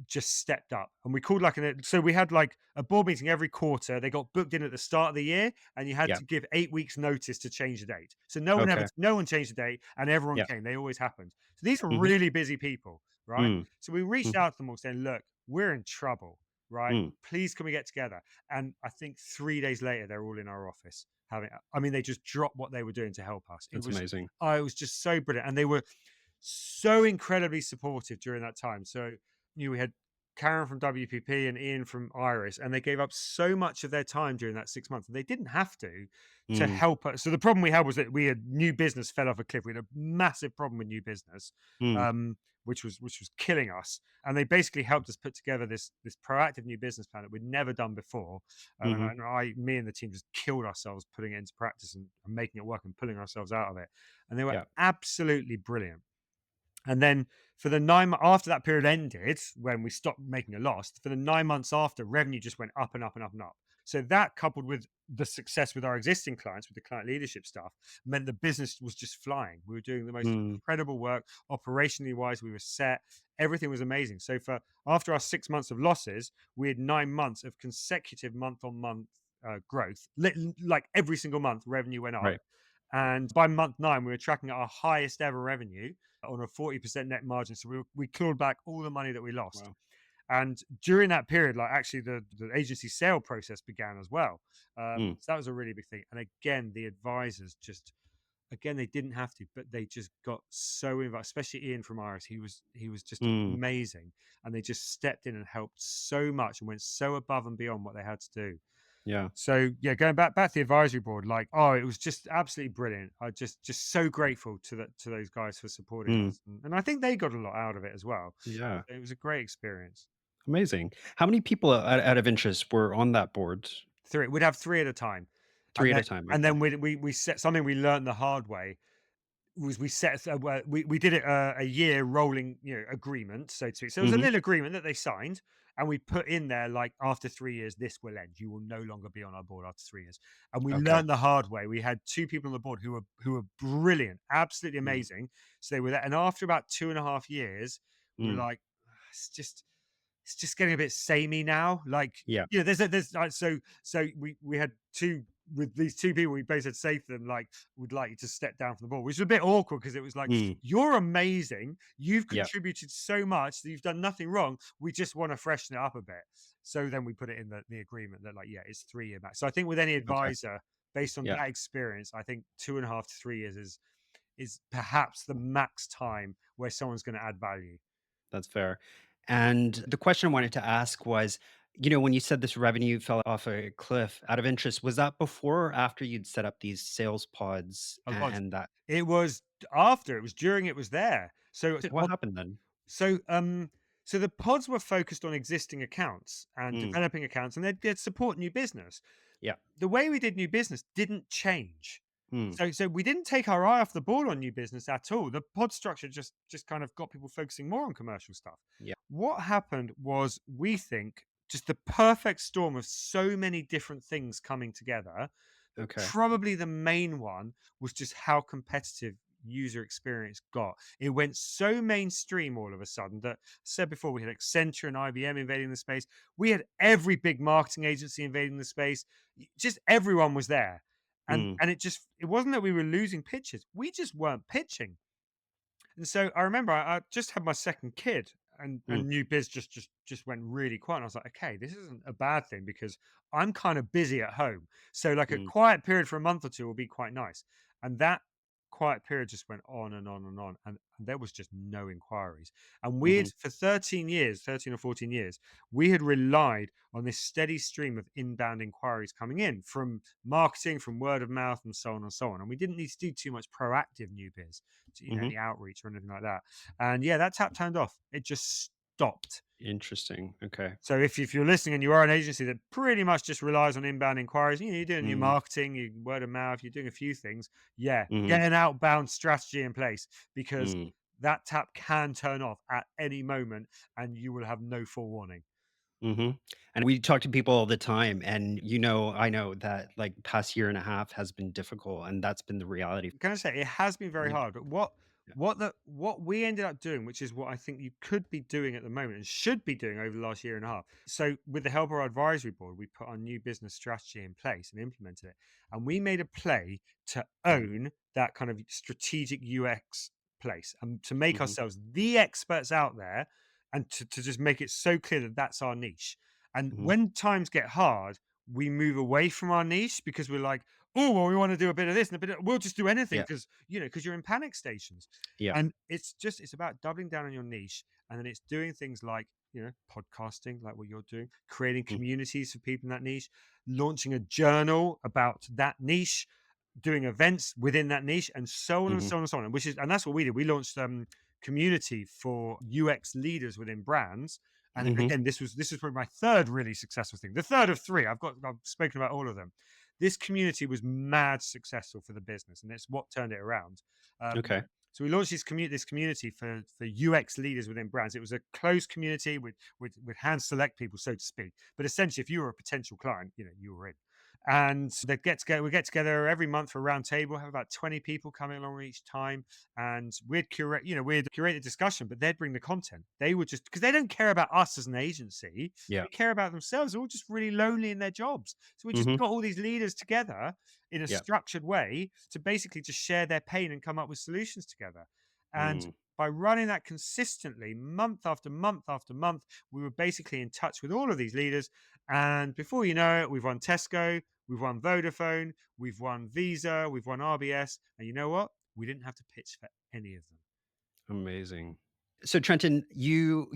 just stepped up. And we called like so we had like a board meeting every quarter. They got booked in at the start of the year, and you had Yeah. to give 8 weeks notice to change the date. So Okay. no one changed the date, and everyone Yeah. came. They always happened. So these are Mhm. really busy people, right? Mm. So we reached Mhm. out to them all saying, look, we're in trouble, right? Mm. Please, can we get together? And I think 3 days later, they're all in our office having. I mean, they just dropped what they were doing to help us. That's amazing. It was just so brilliant, and they were so incredibly supportive during that time. So, we had Karen from WPP and Ian from Iris, and they gave up so much of their time during that 6 months. And they didn't have to Mm. help us. So the problem we had was that we had new business fell off a cliff. We had a massive problem with new business, Mm. which was killing us. And they basically helped us put together this proactive new business plan that we'd never done before. Mhm. Me and the team just killed ourselves putting it into practice and making it work and pulling ourselves out of it. And they were Yeah. absolutely brilliant. And then for the after that period ended, when we stopped making a loss, for the 9 months after, revenue just went up and up and up and up. So that, coupled with the success with our existing clients, with the client leadership stuff, meant the business was just flying. We were doing the most Mm. incredible work operationally wise. We were set. Everything was amazing. So for after our 6 months of losses, we had 9 months of consecutive month on month growth. Like every single month, revenue went up. Right. And by month nine, we were tracking at our highest ever revenue on a 40% net margin. So we clawed back all the money that we lost. Wow. And during that period, like actually the agency sale process began as well. Mm. So that was a really big thing. And again, the advisors just, again, they didn't have to, but they just got so involved, especially Ian from Iris. He was just Mm. amazing. And they just stepped in and helped so much and went so above and beyond what they had to do. Yeah. So yeah, going back to the advisory board, like, oh, it was just absolutely brilliant. I just so grateful to those guys for supporting Mm. us, and I think they got a lot out of it as well. Yeah. It was a great experience. Amazing. How many people out of interest were on that board? Three, we'd have three at a time, Three at a time. and Okay. then we set something we learned the hard way was we set we did it a year rolling agreement, so to speak. So it was a Mhm. little agreement that they signed, and we put in there like, after 3 years this will end, you will no longer be on our board after 3 years. And we Okay. learned the hard way. We had two people on the board who were brilliant, absolutely Mm. amazing. So they were there, and after about 2.5 years we were Mm. like, "Ah, it's just getting a bit samey now." Like, Yeah. there's so we had two with these two people. We basically said, say to them, like, "We'd like you to step down from the board," which was a bit awkward because it was like, Mm. "You're amazing. You've Yeah. contributed so much. You've done nothing wrong. We just want to freshen it up a bit." So then we put it in the agreement that, like, yeah, it's 3 year max. So I think with any Okay. advisor, based on Yeah. that experience, I think 2.5 to 3 years is perhaps the max time where someone's going to add value. That's fair. And the question I wanted to ask was, when you said this revenue fell off a cliff, out of interest, was that before or after you'd set up these sales pods Oh God, and that it was after, it was during, it was there. what happened then? So, so the pods were focused on existing accounts and Mm. developing accounts, and they'd support new business. Yeah. The way we did new business didn't change. Mm. So we didn't take our eye off the ball on new business at all. The pod structure just kind of got people focusing more on commercial stuff. Yeah. What happened was, we think, just the perfect storm of so many different things coming together, but Okay. probably the main one was just how competitive user experience got. It went so mainstream all of a sudden that, I said before, we had Accenture and IBM invading the space. We had every big marketing agency invading the space. Just everyone was there. Mm. And it wasn't that we were losing pitches. We just weren't pitching. And so I remember I just had my second kid, Mm. and new biz just went really quiet. And I was like, okay, this isn't a bad thing because I'm kind of busy at home. So like a Mm. quiet period for a month or two will be quite nice. And that quiet period just went on and on and on. And there was just no inquiries. And we had, Mhm. for 13 years, 13 or 14 years, we had relied on this steady stream of inbound inquiries coming in from marketing, from word of mouth, and so on and so on. And we didn't need to do too much proactive new biz, Mhm. any outreach or anything like that. And yeah, that tap turned off. It just stopped. Interesting. Okay. So if you're listening and you are an agency that pretty much just relies on inbound inquiries, you're doing your Mm. marketing, your word of mouth, you're doing a few things. Yeah, Mhm. get an outbound strategy in place, because Mm. that tap can turn off at any moment and you will have no forewarning. Mhm. And we talk to people all the time, and I know that like past year and a half has been difficult, and that's been the reality. Can I say it has been very Yeah. hard, but what Yeah. What we ended up doing, which is what I think you could be doing at the moment and should be doing over the last year and a half. So, with the help of our advisory board, we put our new business strategy in place and implemented it. And we made a play to Mm, own that kind of strategic UX place and to make mhm, ourselves the experts out there and to just make it so clear that that's our niche. And mhm. when times get hard, we move away from our niche because we're like, oh, well, we want to do a bit of this and a bit of, we'll just do anything Yeah. because, because you're in panic stations. Yeah. And it's about doubling down on your niche. And then it's doing things like, podcasting, like what you're doing, creating Mm, communities for people in that niche, launching a journal about that niche, doing events within that niche, and so on and mhm. so on and so on. And that's what we did. We launched community for UX leaders within brands. And Mhm. again, this is probably my third really successful thing. The third of three. I've spoken about all of them. This community was mad successful for the business, and it's what turned it around. Um, Okay. so we launched this community for UX leaders within brands. It was a closed community with hand select people, so to speak. But essentially, if you were a potential client, you were in. And they get together. We get together every month for a round table. Have about 20 people coming along each time, and we'd curate a discussion, but they'd bring the content. They would just because they don't care about us as an agency. Yeah. They care about themselves. They're all just really lonely in their jobs. So we just Mhm. got all these leaders together in a Yeah. structured way to basically just share their pain and come up with solutions together. And Mm. by running that consistently, month after month after month, we were basically in touch with all of these leaders. And before you know it, we've won Tesco, we've won Vodafone, we've won Visa, we've won RBS. And you know what? We didn't have to pitch for any of them. Amazing. So Trenton, you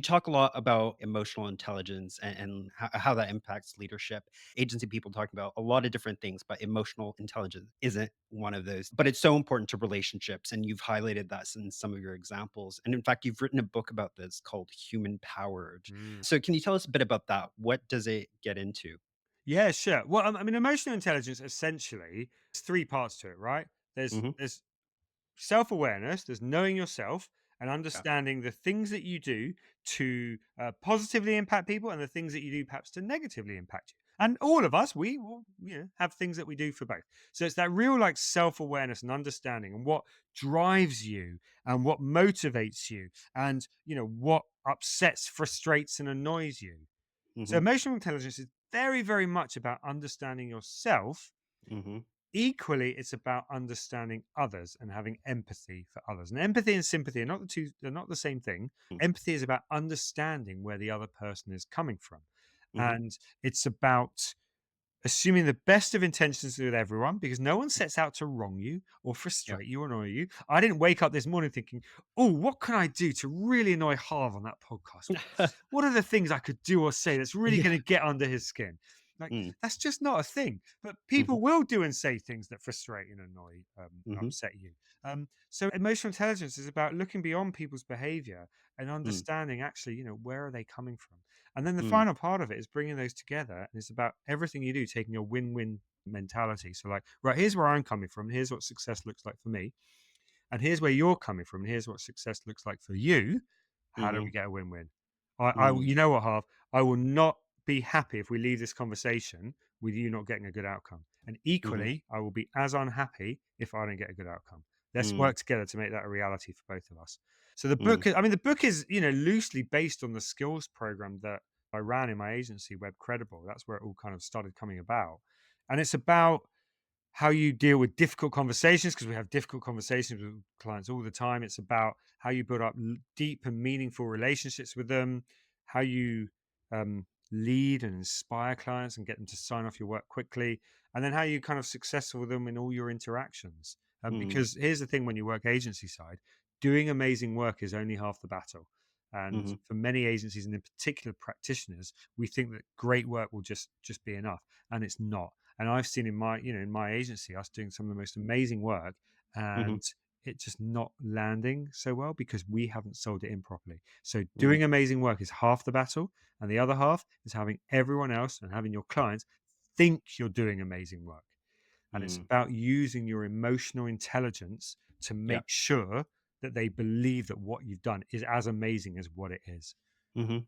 talk a lot about emotional intelligence and how that impacts leadership. Agency people talking about a lot of different things, but emotional intelligence isn't one of those. But it's so important to relationships, and you've highlighted that in some of your examples. And in fact, you've written a book about this called Human Powered. Mm. So can you tell us a bit about that? What does it get into? Yeah, sure. Well, I mean, emotional intelligence essentially, there's three parts to it, right? There's Hmm. there's self awareness, there's knowing yourself and Yeah. understanding the things that you do to positively impact people and the things that you do perhaps to negatively impact you. And all of us, we will, have things that we do for both. So it's that real like self awareness and understanding and what drives you and what motivates you and, what upsets, frustrates, and annoys you. So Hmm. emotional intelligence is very, very much about understanding yourself. Hmm. Equally, it's about understanding others and having empathy for others. And empathy and sympathy are not the two, they're not the same thing. Empathy is about understanding where the other person is coming from. Hmm. And it's about assuming the best of intentions with everyone because no one sets out to wrong you or Yeah. frustrate you or annoy you. I didn't wake up this morning thinking, oh, what can I do to really annoy Harv on that podcast? What are the things I could do or say that's really Yeah. going to get under his skin? Like, Mm. that's just not a thing. But Mhm. people will do and say things that frustrate and annoy, Mhm. upset you. So emotional intelligence is about looking beyond people's behavior and Mm. understanding actually, where are they coming from? And then the Mm. final part of it is bringing those together. And it's about everything you do, taking a win win mentality. So, like, right, here's where I'm coming from. Here's what success looks like for me. And here's where you're coming from. And here's what success looks like for you. How do we Mhm. get a win win? I, Mm. you know what, Harv? I will not be happy if we leave this conversation with you not getting a good outcome. And Mhm. equally, I will be as unhappy if I don't get a good outcome. Let's Mm. work together to make that a reality for both of us. So the Mm. book, I mean, the book is, loosely based on the skills program that I ran in my agency, Web Credible. That's where it all kind of started coming about. And it's about how you deal with difficult conversations because we have difficult conversations with clients all the time. It's about how you build up deep and meaningful relationships with them, how you lead and inspire clients and get them to sign off your work quickly, and then how you kind of successful with them in all your interactions. Mm. Because here's the thing: when you work agency side, doing amazing work is only half the battle. And Mhm. for many agencies, and in particular practitioners, we think that great work will just be enough, and it's not. And I've seen in my agency us doing some of the most amazing work Mhm. and it just not landing so well because we haven't sold it in properly. So Mhm. doing amazing work is half the battle, and the other half is having everyone else and having your clients think you're doing amazing work. And it's Mm. about using your emotional intelligence to Yeah. make sure that they believe that what you've done is as amazing as what it is. Mhm.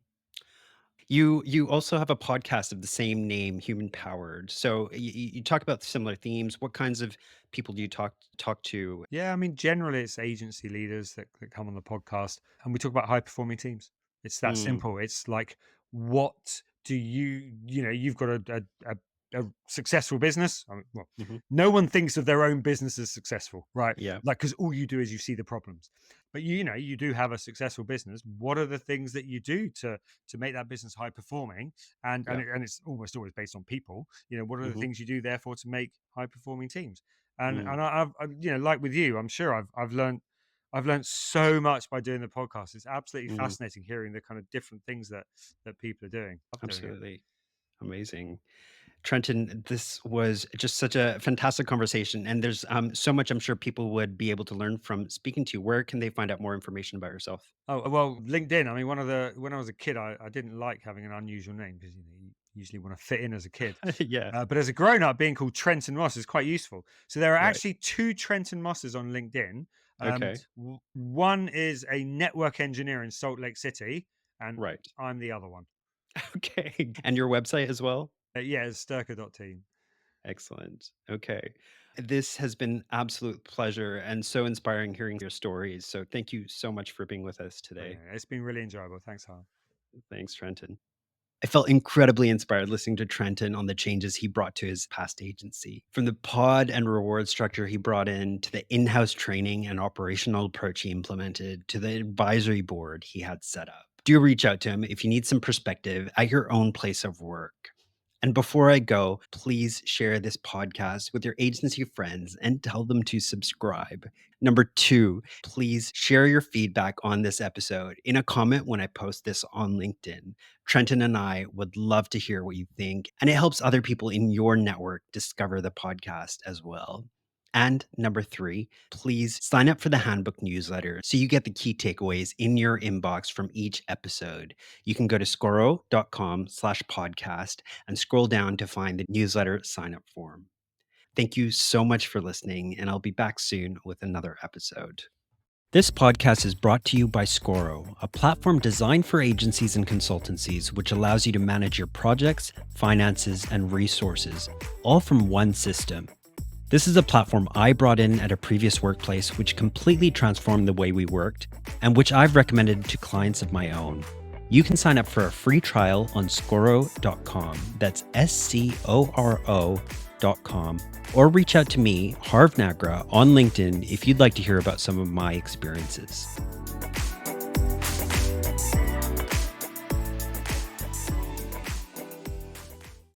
You also have a podcast of the same name, Human Powered. So you talk about similar themes. What kinds of people do you talk to? Yeah, I mean, generally it's agency leaders that come on the podcast and we talk about high performing teams. It's that Mm, simple. It's like, what do you've got a successful business. I mean, well, hmm. no one thinks of their own business as successful, right? Yeah, Like, because all you do is you see the problems. But you do have a successful business. What are the things that you do to make that business high performing? yeah. And it's almost always based on people. What are the Hmm. things you do therefore to make high performing teams? And Mm, like with you, I'm sure I've learned so much by doing the podcast. It's absolutely mm, fascinating hearing the kind of different things that people are doing. Love doing it. absolutely. Amazing. Trenton, this was just such a fantastic conversation. And there's so much I'm sure people would be able to learn from speaking to you. Where can they find out more information about yourself? Oh well, LinkedIn. I mean, when I was a kid, I didn't like having an unusual name because you usually want to fit in as a kid. Yeah, But as a grown up, being called Trenton Moss is quite useful. So there are right. actually two Trenton Mosses on LinkedIn. Okay, One is a network engineer in Salt Lake City, and right. I'm the other one. Okay. And your website as well? Yeah, it's Sturker.team. Excellent. Okay. This has been absolute pleasure and so inspiring hearing your stories. So thank you so much for being with us today. Brilliant. It's been really enjoyable. Thanks, Harv. Thanks, Trenton. I felt incredibly inspired listening to Trenton on the changes he brought to his past agency. From the pod and reward structure he brought in, to the in house training and operational approach he implemented, to the advisory board he had set up. Do reach out to him if you need some perspective at your own place of work. And before I go, please share this podcast with your agency friends and tell them to subscribe. Number two, please share your feedback on this episode in a comment when I post this on LinkedIn. Trenton and I would love to hear what you think, and it helps other people in your network discover the podcast as well. And number three, please sign up for the handbook newsletter so you get the key takeaways in your inbox from each episode. You can go to scoro.com/podcast and scroll down to find the newsletter sign up form. Thank you so much for listening, and I'll be back soon with another episode. This podcast is brought to you by Scoro, a platform designed for agencies and consultancies which allows you to manage your projects, finances, and resources, all from one system. This is a platform I brought in at a previous workplace which completely transformed the way we worked and which I've recommended to clients of my own. You can sign up for a free trial on Scoro.com. That's SCORO.com. Or reach out to me, Harv Nagra, on LinkedIn if you'd like to hear about some of my experiences.